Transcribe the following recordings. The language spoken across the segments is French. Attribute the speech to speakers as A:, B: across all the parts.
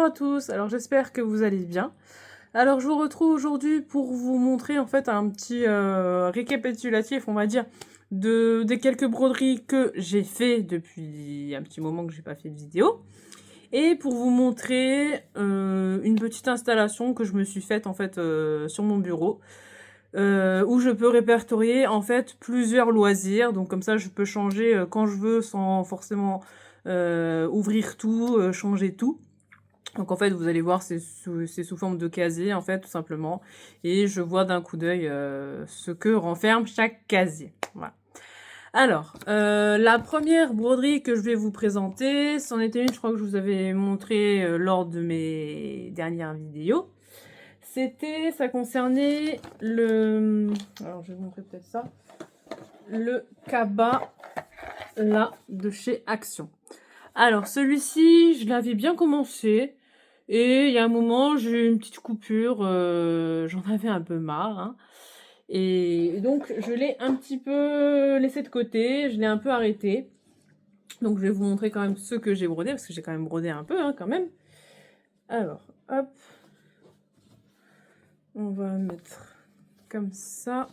A: à tous, alors j'espère que vous allez bien. Alors je vous retrouve aujourd'hui pour vous montrer en fait un petit récapitulatif, on va dire, des quelques broderies que j'ai fait depuis un petit moment que j'ai pas fait de vidéo. Et pour vous montrer une petite installation que je me suis faite en fait sur mon bureau. Où je peux répertorier en fait plusieurs loisirs, donc comme ça je peux changer quand je veux sans forcément ouvrir tout, changer tout. Donc en fait vous allez voir c'est sous forme de casier en fait tout simplement, et je vois d'un coup d'œil ce que renferme chaque casier. Voilà. Alors, la première broderie que je vais vous présenter, c'en était une, je crois que je vous avais montré lors de mes dernières vidéos. Ça concernait le... Alors, je vais vous montrer peut-être ça. Le cabas, là, de chez Action. Alors, celui-ci, je l'avais bien commencé. Et il y a un moment, j'ai eu une petite coupure. J'en avais un peu marre. Hein. Et donc, je l'ai un petit peu laissé de côté. Je l'ai un peu arrêté. Donc, je vais vous montrer quand même ce que j'ai brodé. Parce que j'ai quand même brodé un peu, hein, quand même. Alors, hop. On va mettre comme ça.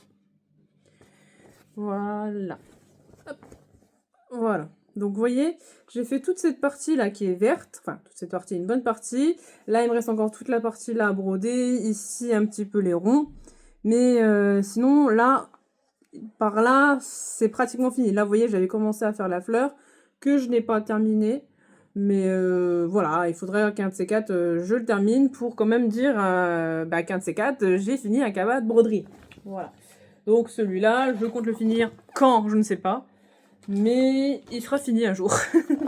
A: Voilà. Hop. Voilà. Donc, vous voyez, j'ai fait toute cette partie-là qui est verte. Enfin, toute cette partie, une bonne partie. Là, il me reste encore toute la partie-là à broder. Ici, un petit peu les ronds. Mais sinon, là, par là, c'est pratiquement fini. Là, vous voyez, j'avais commencé à faire la fleur que je n'ai pas terminée. Mais voilà, il faudrait qu'un de ces quatre, je le termine pour quand même dire qu'un de ces quatre, j'ai fini un cabas de broderie. Voilà. Donc celui-là, je compte le finir quand, je ne sais pas. Mais il sera fini un jour.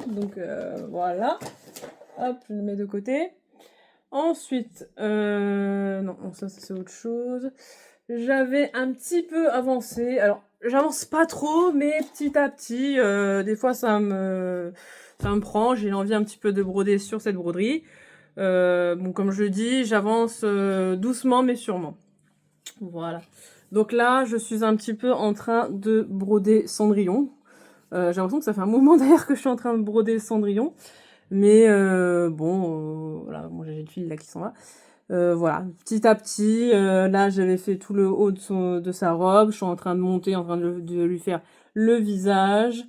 A: Donc voilà. Hop, je le mets de côté. Ensuite, non, ça c'est autre chose. J'avais un petit peu avancé. Alors, j'avance pas trop, mais petit à petit, des fois ça me prend. J'ai envie un petit peu de broder sur cette broderie. Bon, comme je dis, j'avance doucement mais sûrement. Voilà. Donc là, je suis un petit peu en train de broder Cendrillon. J'ai l'impression que ça fait un moment d'ailleurs que je suis en train de broder Cendrillon. Mais bon, voilà, moi j'ai une fille là qui s'en va. Voilà, petit à petit, là j'avais fait tout le haut de sa robe, je suis en train de monter, en train de lui faire le visage.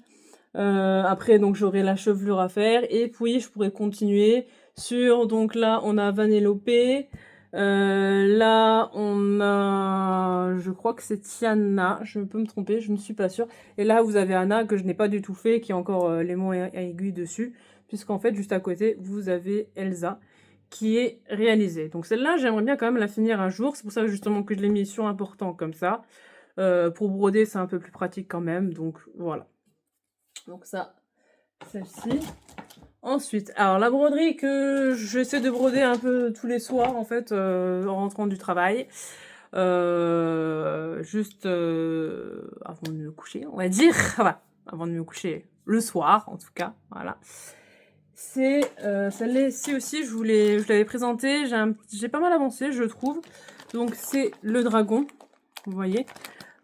A: Après, donc j'aurai la chevelure à faire, et puis je pourrais continuer sur, donc là on a Vanellope, là on a, je crois que c'est Tiana, je peux me tromper, je ne suis pas sûre. Et là vous avez Anna que je n'ai pas du tout fait, qui a encore l'aimant à aiguille dessus, puisqu'en fait juste à côté vous avez Elsa qui est réalisée. Donc celle-là j'aimerais bien quand même la finir un jour, c'est pour ça justement que je l'ai mis sur important comme ça. Pour broder c'est un peu plus pratique quand même, donc voilà. Donc ça, celle-ci. Ensuite, alors la broderie que j'essaie de broder un peu tous les soirs en fait, en rentrant du travail. Juste avant de me coucher, on va dire. Voilà, avant de me coucher le soir en tout cas, voilà. C'est celle-ci aussi, je vous l'avais présentée, j'ai pas mal avancé je trouve. Donc c'est le dragon, vous voyez.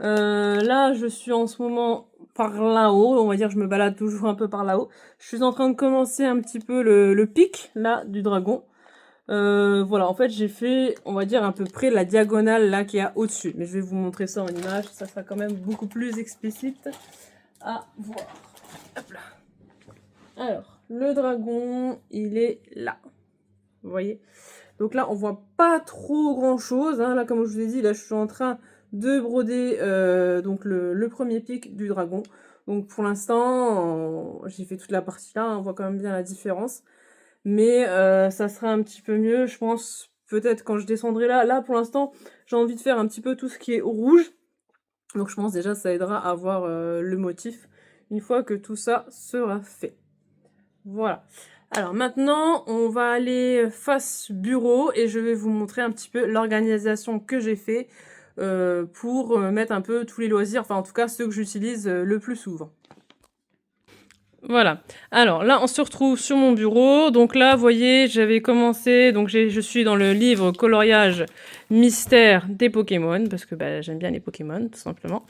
A: Là je suis en ce moment par là-haut, on va dire je me balade toujours un peu par là-haut. Je suis en train de commencer un petit peu le pic là du dragon. Voilà, en fait j'ai fait, on va dire à peu près la diagonale là qu'il y a au-dessus. Mais je vais vous montrer ça en image, ça sera quand même beaucoup plus explicite à voir. Hop là. Alors, le dragon, il est là. Vous voyez? Donc là, on voit pas trop grand-chose. Hein. Là, comme je vous ai dit, là, je suis en train de broder donc le premier pic du dragon. Donc pour l'instant, j'ai fait toute la partie là. On voit quand même bien la différence. Mais ça sera un petit peu mieux, je pense, peut-être quand je descendrai là. Là, pour l'instant, j'ai envie de faire un petit peu tout ce qui est rouge. Donc je pense déjà ça aidera à voir le motif une fois que tout ça sera fait. Voilà. Alors maintenant, on va aller face bureau et je vais vous montrer un petit peu l'organisation que j'ai fait pour mettre un peu tous les loisirs, enfin en tout cas ceux que j'utilise le plus souvent. Voilà. Alors là, on se retrouve sur mon bureau. Donc là, vous voyez, j'avais commencé. Donc je suis dans le livre coloriage mystère des Pokémon parce que bah, j'aime bien les Pokémon, tout simplement.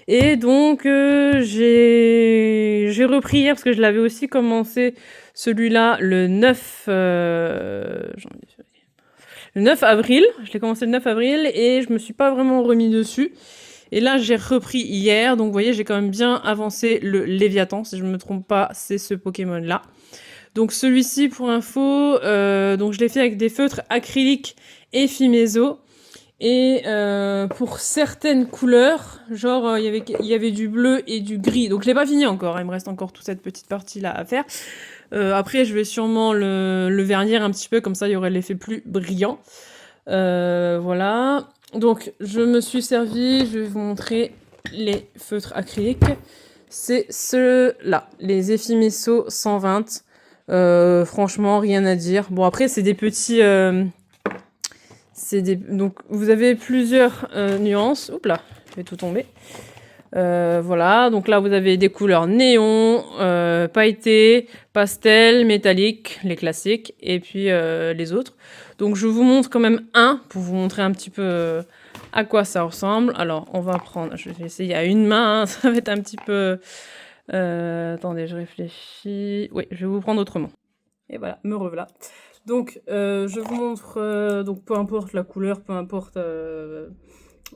A: Et donc j'ai repris hier parce que je l'avais aussi commencé celui-là le 9 le 9 avril. Je l'ai commencé le 9 avril et je me suis pas vraiment remis dessus. Et là, j'ai repris hier. Donc, vous voyez, j'ai quand même bien avancé le Léviathan. Si je me trompe pas, c'est ce Pokémon-là. Donc, celui-ci, pour info, donc je l'ai fait avec des feutres acryliques et Fimeso. Et pour certaines couleurs, genre il y avait du bleu et du gris. Donc je l'ai pas fini encore, hein, il me reste encore toute cette petite partie là à faire. Après je vais sûrement le vernir un petit peu, comme ça il y aurait l'effet plus brillant. Voilà. Donc je me suis servi, je vais vous montrer les feutres acryliques. C'est ceux-là, les Effimeso 120. Franchement rien à dire. Bon après c'est des petits... Donc, vous avez plusieurs nuances. Oups là, je vais tout tomber. Voilà, donc là, vous avez des couleurs néon, pailleté, pastel, métallique, les classiques, et puis les autres. Donc, je vous montre quand même un, pour vous montrer un petit peu à quoi ça ressemble. Alors, on va prendre... Je vais essayer à une main, hein, ça va être un petit peu... attendez, je réfléchis... Oui, je vais vous prendre autrement. Et voilà, me revoilà. Donc, je vous montre, donc peu importe la couleur, peu importe,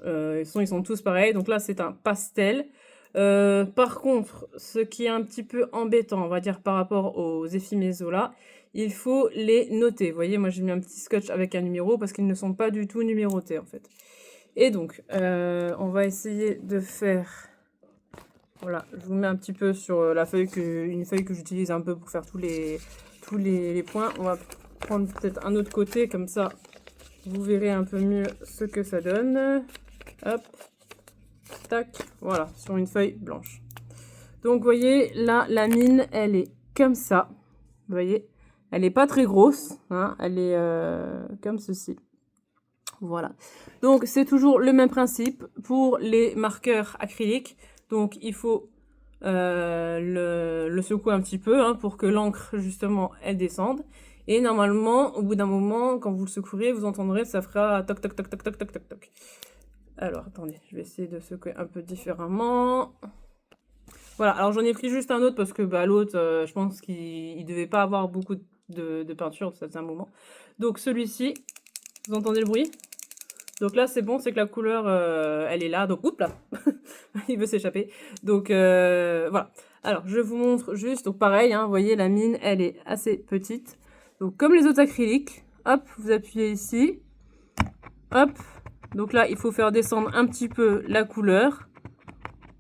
A: ils sont tous pareils. Donc là, c'est un pastel. Par contre, ce qui est un petit peu embêtant, on va dire, par rapport aux Effimeso là, il faut les noter. Vous voyez, moi, j'ai mis un petit scotch avec un numéro parce qu'ils ne sont pas du tout numérotés, en fait. Et donc, on va essayer de faire... Voilà, je vous mets un petit peu sur la feuille une feuille que j'utilise un peu pour faire tous les points. On va prendre peut-être un autre côté, comme ça vous verrez un peu mieux ce que ça donne. Hop, tac, voilà, sur une feuille blanche. Donc vous voyez, là, la mine, elle est comme ça. Vous voyez, elle n'est pas très grosse, hein, elle est comme ceci. Voilà, donc c'est toujours le même principe pour les marqueurs acryliques. Donc il faut le secouer un petit peu, hein, pour que l'encre, justement, elle descende. Et normalement, au bout d'un moment, quand vous le secouerez, vous entendrez, ça fera toc toc toc toc toc toc toc toc. Alors, attendez, je vais essayer de secouer un peu différemment. Voilà, alors j'en ai pris juste un autre parce que bah, l'autre, je pense qu'il devait pas avoir beaucoup de peinture, ça faisait un moment. Donc celui-ci, vous entendez le bruit? Donc là, c'est bon, c'est que la couleur, elle est là. Donc, oups là, il veut s'échapper. Donc, voilà. Alors, je vous montre juste. Donc, pareil, hein, vous voyez, la mine, elle est assez petite. Donc, comme les autres acryliques, hop, vous appuyez ici. Hop. Donc là, il faut faire descendre un petit peu la couleur.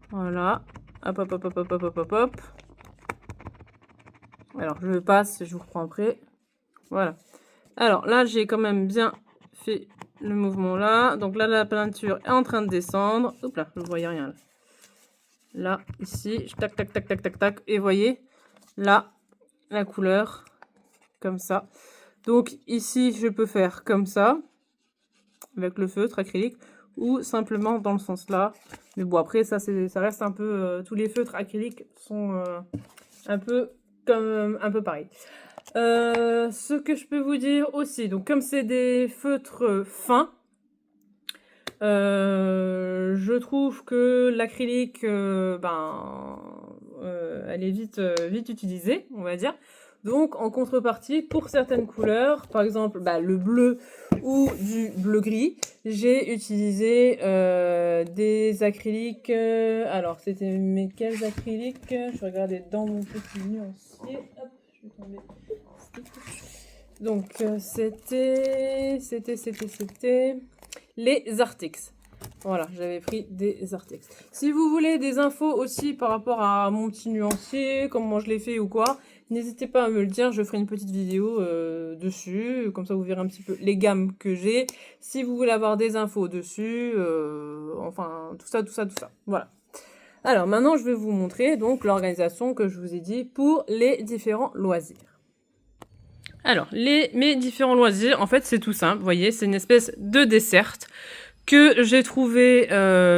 A: Voilà. Hop, hop, hop, hop, hop, hop, hop, hop. Alors, je passe, je vous reprends après. Voilà. Alors, là, j'ai quand même bien fait le mouvement là. Donc là, la peinture est en train de descendre. Oups là, je ne voyais rien là. Là, ici, tac, tac, tac, tac, tac, tac. Et voyez, là, la couleur, comme ça. Donc ici, je peux faire comme ça, avec le feutre acrylique, ou simplement dans le sens là. Mais bon, après, ça reste un peu... tous les feutres acryliques sont un peu pareil. Ce que je peux vous dire aussi, donc comme c'est des feutres fins, je trouve que l'acrylique, elle est vite utilisée, on va dire. Donc, en contrepartie, pour certaines couleurs, par exemple le bleu ou du bleu-gris, j'ai utilisé des acryliques. Alors, c'était mais quels acryliques? Je regardais dans mon petit nuancier. Hop, je vais tomber. Donc, c'était les Artix. Voilà, j'avais pris des Artix. Si vous voulez des infos aussi par rapport à mon petit nuancier, comment je l'ai fait ou quoi, n'hésitez pas à me le dire, je ferai une petite vidéo dessus, comme ça vous verrez un petit peu les gammes que j'ai. Si vous voulez avoir des infos dessus, enfin tout ça. Voilà. Alors maintenant je vais vous montrer donc l'organisation que je vous ai dit pour les différents loisirs. Alors, mes différents loisirs, en fait, c'est tout simple. Vous voyez, c'est une espèce de dessert que j'ai trouvé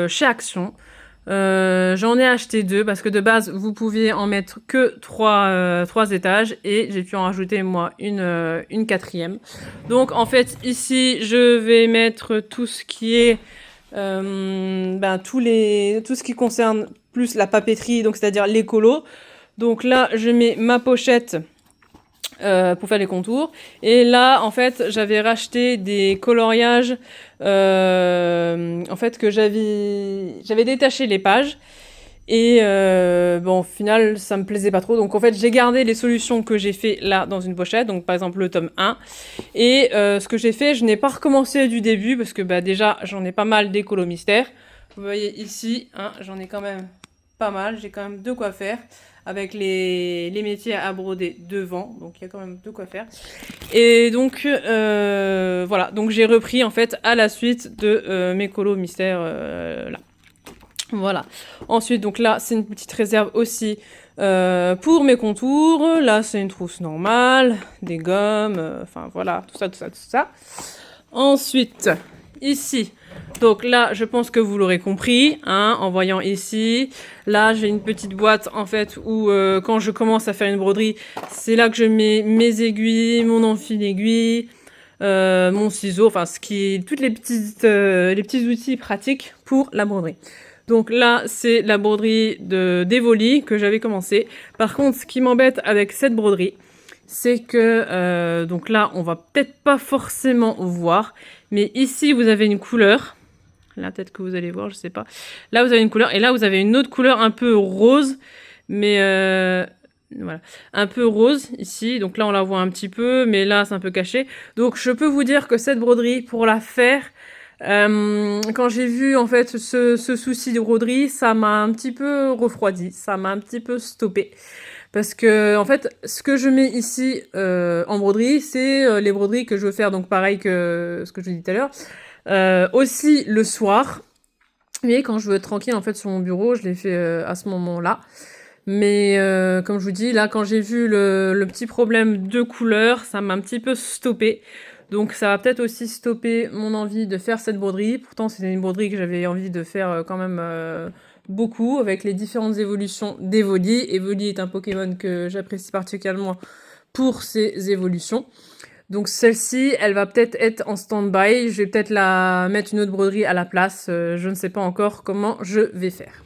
A: chez Action. J'en ai acheté 2 parce que de base, vous pouviez en mettre que 3 étages et j'ai pu en rajouter, moi, une 4e. Donc, en fait, ici, je vais mettre tout ce qui est... tout ce qui concerne plus la papeterie, donc c'est-à-dire l'écolo. Donc là, je mets ma pochette pour faire les contours. Et là, en fait, j'avais racheté des coloriages, en fait, que j'avais détaché les pages. Et bon, au final, ça me plaisait pas trop. Donc, en fait, j'ai gardé les solutions que j'ai fait là dans une pochette. Donc, par exemple, le tome 1. Et ce que j'ai fait, je n'ai pas recommencé du début parce que bah, déjà, j'en ai pas mal des colos mystères. Vous voyez ici, hein, j'en ai quand même pas mal. J'ai quand même de quoi faire avec les métiers à broder devant. Donc, il y a quand même de quoi faire. Et donc, voilà. Donc, j'ai repris en fait à la suite de mes colos mystères là. Voilà. Ensuite, donc là, c'est une petite réserve aussi pour mes contours. Là, c'est une trousse normale, des gommes, enfin voilà, tout ça, tout ça, tout ça. Ensuite, ici, donc là, je pense que vous l'aurez compris, hein, en voyant ici. Là, j'ai une petite boîte, en fait, où quand je commence à faire une broderie, c'est là que je mets mes aiguilles, mon enfil d'aiguille, mon ciseau, enfin, toutes les petits outils pratiques pour la broderie. Donc là, c'est la broderie d'Evoli que j'avais commencé. Par contre, ce qui m'embête avec cette broderie, c'est que, donc là, on va peut-être pas forcément voir, mais ici, vous avez une couleur. Là, peut-être que vous allez voir, je sais pas. Là, vous avez une couleur, et là, vous avez une autre couleur un peu rose, mais voilà, un peu rose ici. Donc là, on la voit un petit peu, mais là, c'est un peu caché. Donc, je peux vous dire que cette broderie, pour la faire, quand j'ai vu en fait ce souci de broderie, ça m'a un petit peu refroidi, ça m'a un petit peu stoppé. Parce que en fait, ce que je mets ici en broderie, c'est les broderies que je veux faire, donc pareil que ce que je vous dis tout à l'heure. Aussi le soir, mais quand je veux être tranquille en fait sur mon bureau, je l'ai fait à ce moment-là. Mais comme je vous dis, là quand j'ai vu le petit problème de couleur, ça m'a un petit peu stoppé. Donc ça va peut-être aussi stopper mon envie de faire cette broderie. Pourtant, c'était une broderie que j'avais envie de faire quand même beaucoup, avec les différentes évolutions d'Evoli. Evoli est un Pokémon que j'apprécie particulièrement pour ses évolutions. Donc celle-ci, elle va peut-être être en stand-by. Je vais peut-être la mettre une autre broderie à la place. Je ne sais pas encore comment je vais faire.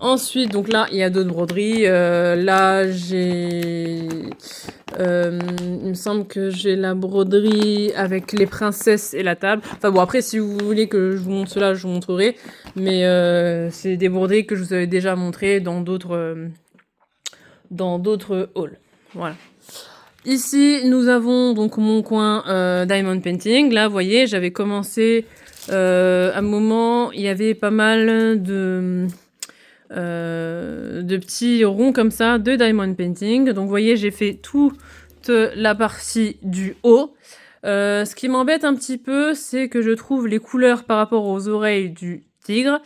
A: Ensuite, donc là, il y a d'autres broderies. Là, j'ai... il me semble que j'ai la broderie avec les princesses et la table. Enfin bon, après, si vous voulez que je vous montre cela, je vous montrerai. Mais c'est des broderies que je vous avais déjà montrées dans d'autres hauls. Voilà. Ici, nous avons donc mon coin Diamond Painting. Là, vous voyez, j'avais commencé à un moment, il y avait pas mal de petits ronds comme ça de Diamond Painting. Donc, vous voyez, j'ai fait toute la partie du haut. Ce qui m'embête un petit peu, c'est que je trouve les couleurs par rapport aux oreilles du tigre,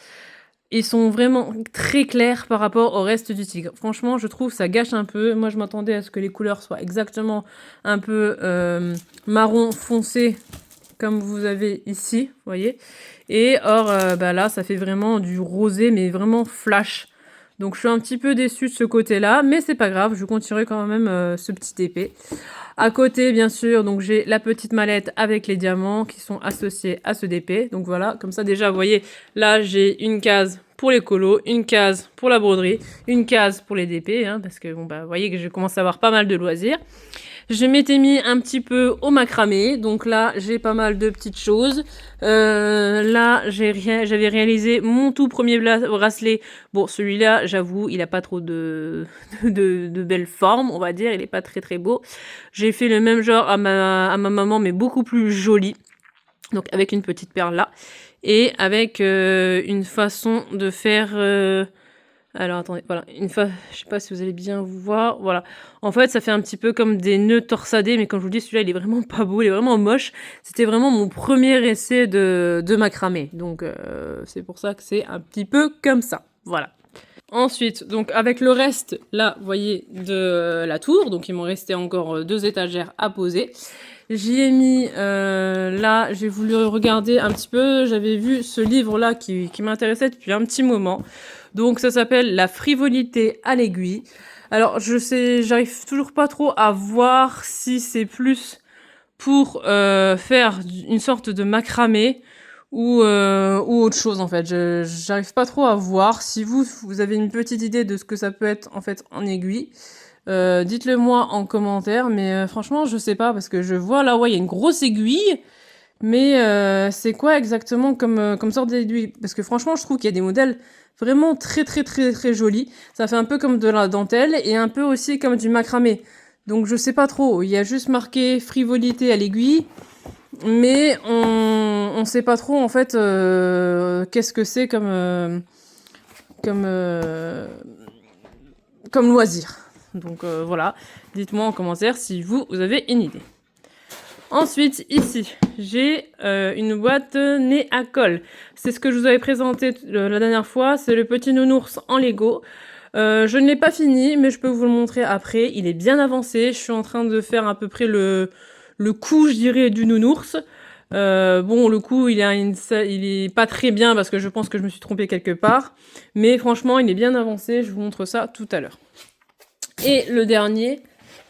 A: ils sont vraiment très clairs par rapport au reste du tigre. Franchement, je trouve ça gâche un peu. Moi, je m'attendais à ce que les couleurs soient exactement un peu marron foncé, comme vous avez ici, vous voyez. Et or, bah là, ça fait vraiment du rosé, mais vraiment flash. Donc, je suis un petit peu déçue de ce côté-là, mais c'est pas grave, je continuerai quand même ce petit épée. À côté, bien sûr, donc j'ai la petite mallette avec les diamants qui sont associés à ce DP. Donc voilà, comme ça déjà, vous voyez, là j'ai une case pour les colos, une case pour la broderie, une case pour les DP, hein, parce que bon bah, vous voyez que je commence à avoir pas mal de loisirs. Je m'étais mis un petit peu au macramé, donc là j'ai pas mal de petites choses. Là j'avais réalisé mon tout premier bracelet. Bon, celui-là, j'avoue, il a pas trop de belle forme, on va dire, il est pas très très beau. J'ai fait le même genre à ma maman, mais beaucoup plus joli. Donc avec une petite perle là. Et avec une façon de faire... Alors attendez, voilà, je sais pas si vous allez bien vous voir, voilà. En fait, ça fait un petit peu comme des nœuds torsadés, mais comme je vous dis, celui-là, il est vraiment pas beau, il est vraiment moche. C'était vraiment mon premier essai de macramé, donc c'est pour ça que c'est un petit peu comme ça, voilà. Ensuite, donc avec le reste, là, vous voyez, de la tour, donc il m'en restait encore 2 étagères à poser. J'y ai mis, là, j'ai voulu regarder un petit peu, j'avais vu ce livre-là qui m'intéressait depuis un petit moment. Donc ça s'appelle La frivolité à l'aiguille. Alors j'arrive toujours pas trop à voir si c'est plus pour faire une sorte de macramé ou autre chose en fait. J'arrive pas trop à voir. Si vous avez une petite idée de ce que ça peut être en fait en aiguille, Dites-le moi en commentaire, mais franchement, je sais pas, parce que je vois là, ouais, il y a une grosse aiguille, mais c'est quoi exactement comme sorte d'aiguille? Parce que franchement, je trouve qu'il y a des modèles vraiment très très très très jolis. Ça fait un peu comme de la dentelle et un peu aussi comme du macramé. Donc je sais pas trop, il y a juste marqué frivolité à l'aiguille, mais on sait pas trop en fait qu'est-ce que c'est comme, comme loisir. Donc voilà, dites-moi en commentaire si vous avez une idée. Ensuite, ici, j'ai une boîte nez à colle. C'est ce que je vous avais présenté la dernière fois, c'est le petit nounours en Lego. Je ne l'ai pas fini, mais je peux vous le montrer après. Il est bien avancé, je suis en train de faire à peu près le cou, je dirais, du nounours. Bon, le coup, il est pas très bien parce que je pense que je me suis trompée quelque part. Mais franchement, il est bien avancé. Je vous montre ça tout à l'heure. Et le dernier,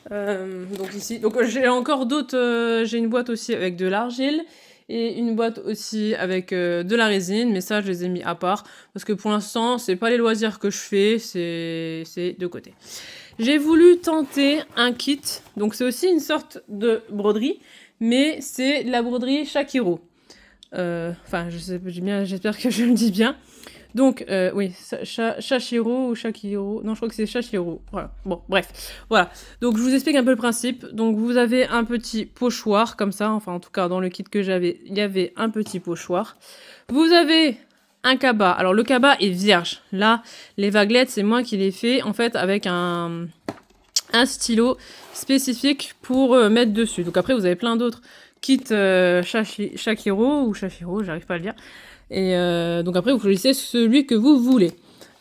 A: donc ici. Donc j'ai encore d'autres. J'ai une boîte aussi avec de l'argile et une boîte aussi avec de la résine. Mais ça, je les ai mis à part parce que pour l'instant, c'est pas les loisirs que je fais. C'est de côté. J'ai voulu tenter un kit. Donc c'est aussi une sorte de broderie. Mais c'est de la broderie Shakiro. Enfin, j'espère que je le dis bien. Donc, oui, Shashiro ou Shakiro. Non, je crois que c'est Shashiro. Voilà. Bon, bref. Voilà. Donc, je vous explique un peu le principe. Donc, vous avez un petit pochoir, comme ça. Enfin, en tout cas, dans le kit que j'avais, il y avait un petit pochoir. Vous avez un cabas. Alors, le cabas est vierge. Là, les vaguelettes, c'est moi qui les fais, en fait, avec un stylo spécifique pour mettre dessus. Donc après, vous avez plein d'autres kits Shakiro ou Shashiro, j'arrive pas à le dire. Et donc après, vous choisissez celui que vous voulez.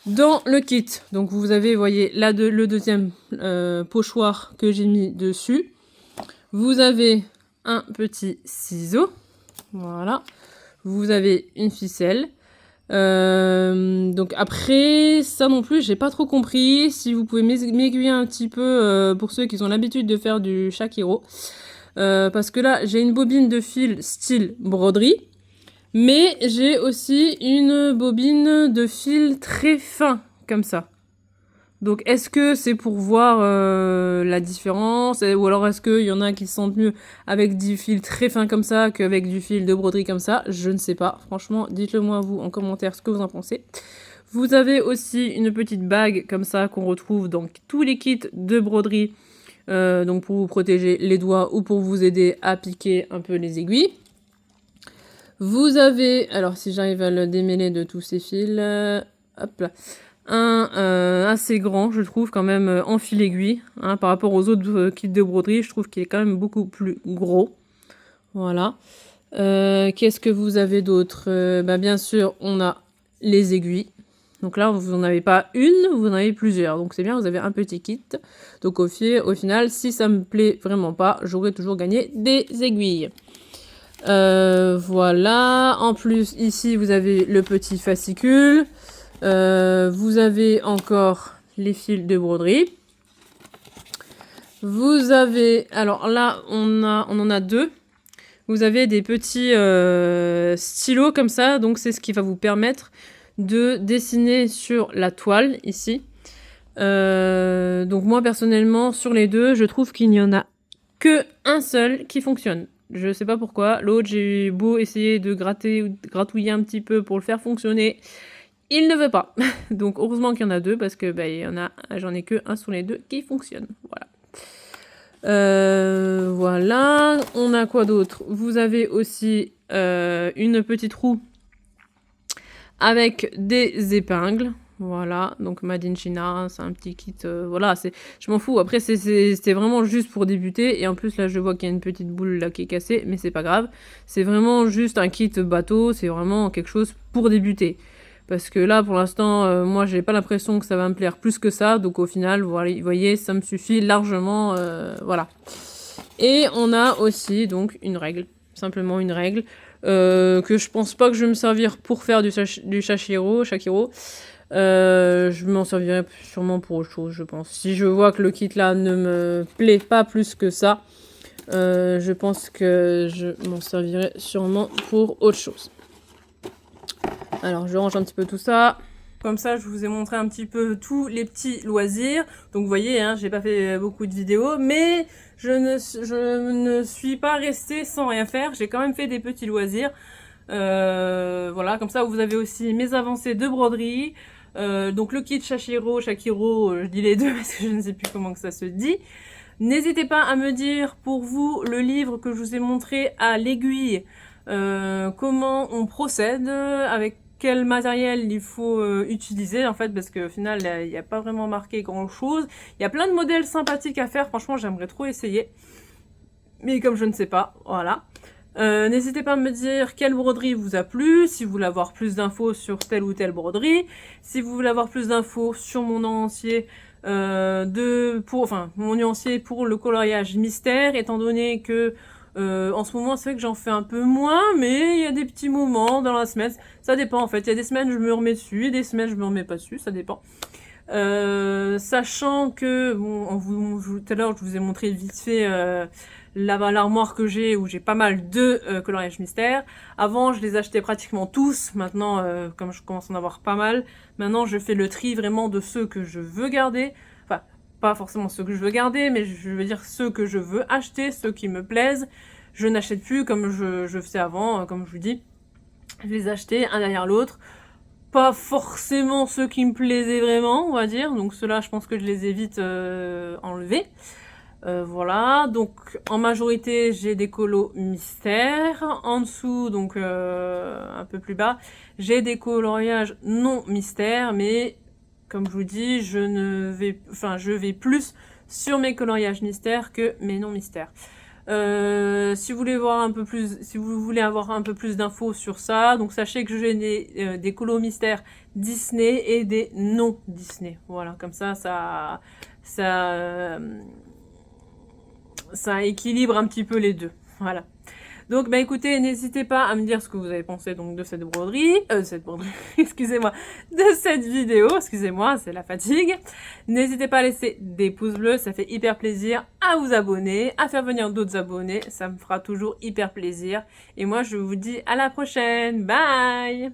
A: Dans le kit, donc vous avez, vous voyez, là le deuxième pochoir que j'ai mis dessus. Vous avez un petit ciseau. Voilà. Vous avez une ficelle. Donc après, ça non plus, j'ai pas trop compris. Si vous pouvez m'aiguiller un petit peu pour ceux qui ont l'habitude de faire du Shakiro. Parce que là, j'ai une bobine de fil style broderie. Mais j'ai aussi une bobine de fil très fin, comme ça. Donc est-ce que c'est pour voir la différence? Ou alors est-ce qu'il y en a qui se sentent mieux avec du fil très fin comme ça qu'avec du fil de broderie comme ça? Je ne sais pas. Franchement, dites-le moi vous en commentaire ce que vous en pensez. Vous avez aussi une petite bague comme ça qu'on retrouve dans tous les kits de broderie. Donc pour vous protéger les doigts ou pour vous aider à piquer un peu les aiguilles. Vous avez, alors si j'arrive à le démêler de tous ces fils, hop là, un assez grand, je trouve, quand même, en fil aiguille, hein, par rapport aux autres kits de broderie, je trouve qu'il est quand même beaucoup plus gros. Voilà. Qu'est-ce que vous avez d'autre? Bien sûr, on a les aiguilles. Donc là, vous n'en avez pas une, vous en avez plusieurs. Donc c'est bien, vous avez un petit kit. Donc au final, si ça me plaît vraiment pas, j'aurais toujours gagné des aiguilles. Voilà. En plus, ici, vous avez le petit fascicule. Vous avez encore les fils de broderie. Vous avez... Alors là, on en a deux. Vous avez des petits stylos comme ça. Donc, c'est ce qui va vous permettre de dessiner sur la toile, ici. Donc, moi, personnellement, sur les deux, je trouve qu'il n'y en a que un seul qui fonctionne. Je sais pas pourquoi. L'autre, j'ai eu beau essayer de gratouiller un petit peu pour le faire fonctionner. Il ne veut pas. Donc, heureusement qu'il y en a deux parce que j'en ai que un sur les deux qui fonctionne. Voilà. Voilà. On a quoi d'autre? Vous avez aussi une petite roue avec des épingles. Voilà, donc Made in China, c'est un petit kit, voilà, je m'en fous. Après, c'était vraiment juste pour débuter. Et en plus, là, je vois qu'il y a une petite boule là qui est cassée, mais c'est pas grave. C'est vraiment juste un kit bateau, c'est vraiment quelque chose pour débuter. Parce que là, pour l'instant, moi, j'ai pas l'impression que ça va me plaire plus que ça. Donc au final, voilà, vous voyez, ça me suffit largement, voilà. Et on a aussi, donc, une règle. Simplement une règle. Que je pense pas que je vais me servir pour faire du Shakiro. Je m'en servirai sûrement pour autre chose, je pense. Si je vois que le kit là ne me plaît pas plus que ça, je pense que je m'en servirai sûrement pour autre chose. Alors je range un petit peu tout ça. Comme ça, je vous ai montré un petit peu tous les petits loisirs. Donc vous voyez, hein, j'ai pas fait beaucoup de vidéos, mais je ne suis pas restée sans rien faire. J'ai quand même fait des petits loisirs. Voilà, comme ça vous avez aussi mes avancées de broderie. Donc le kit Shakiro, je dis les deux parce que je ne sais plus comment que ça se dit. N'hésitez pas à me dire pour vous le livre que je vous ai montré à l'aiguille, comment on procède, avec quel matériel il faut utiliser en fait, parce qu'au final il n'y a pas vraiment marqué grand chose. Il y a plein de modèles sympathiques à faire, franchement j'aimerais trop essayer. Mais comme je ne sais pas, voilà. N'hésitez pas à me dire quelle broderie vous a plu, si vous voulez avoir plus d'infos sur telle ou telle broderie, si vous voulez avoir plus d'infos sur mon nuancier, mon nuancier pour le coloriage mystère, étant donné que en ce moment c'est vrai que j'en fais un peu moins, mais il y a des petits moments dans la semaine, ça dépend en fait, il y a des semaines je me remets dessus, et des semaines je me remets pas dessus, ça dépend. Sachant que, bon, tout à l'heure je vous ai montré vite fait l'armoire que j'ai, où j'ai pas mal de coloriage mystère. Avant je les achetais pratiquement tous, maintenant comme je commence à en avoir pas mal, maintenant je fais le tri vraiment de ceux que je veux garder, enfin pas forcément ceux que je veux garder, mais je veux dire ceux que je veux acheter, ceux qui me plaisent. Je n'achète plus comme je faisais avant, comme je vous dis, je les achetais un derrière l'autre. Pas forcément ceux qui me plaisaient vraiment, on va dire. Donc ceux-là, je pense que je les ai vite enlevés. Voilà, donc en majorité, j'ai des colos mystères. En dessous, donc un peu plus bas, j'ai des coloriages non mystères. Mais comme je vous dis, je vais plus sur mes coloriages mystères que mes non mystères. Si vous voulez voir un peu plus, si vous voulez avoir un peu plus d'infos sur ça, donc sachez que j'ai des colos mystères Disney et des non Disney. Voilà, comme ça équilibre un petit peu les deux. Voilà. Donc, bah écoutez, n'hésitez pas à me dire ce que vous avez pensé donc de cette broderie, excusez-moi, de cette vidéo, excusez-moi, c'est la fatigue. N'hésitez pas à laisser des pouces bleus, ça fait hyper plaisir, à vous abonner, à faire venir d'autres abonnés, ça me fera toujours hyper plaisir. Et moi, je vous dis à la prochaine, bye!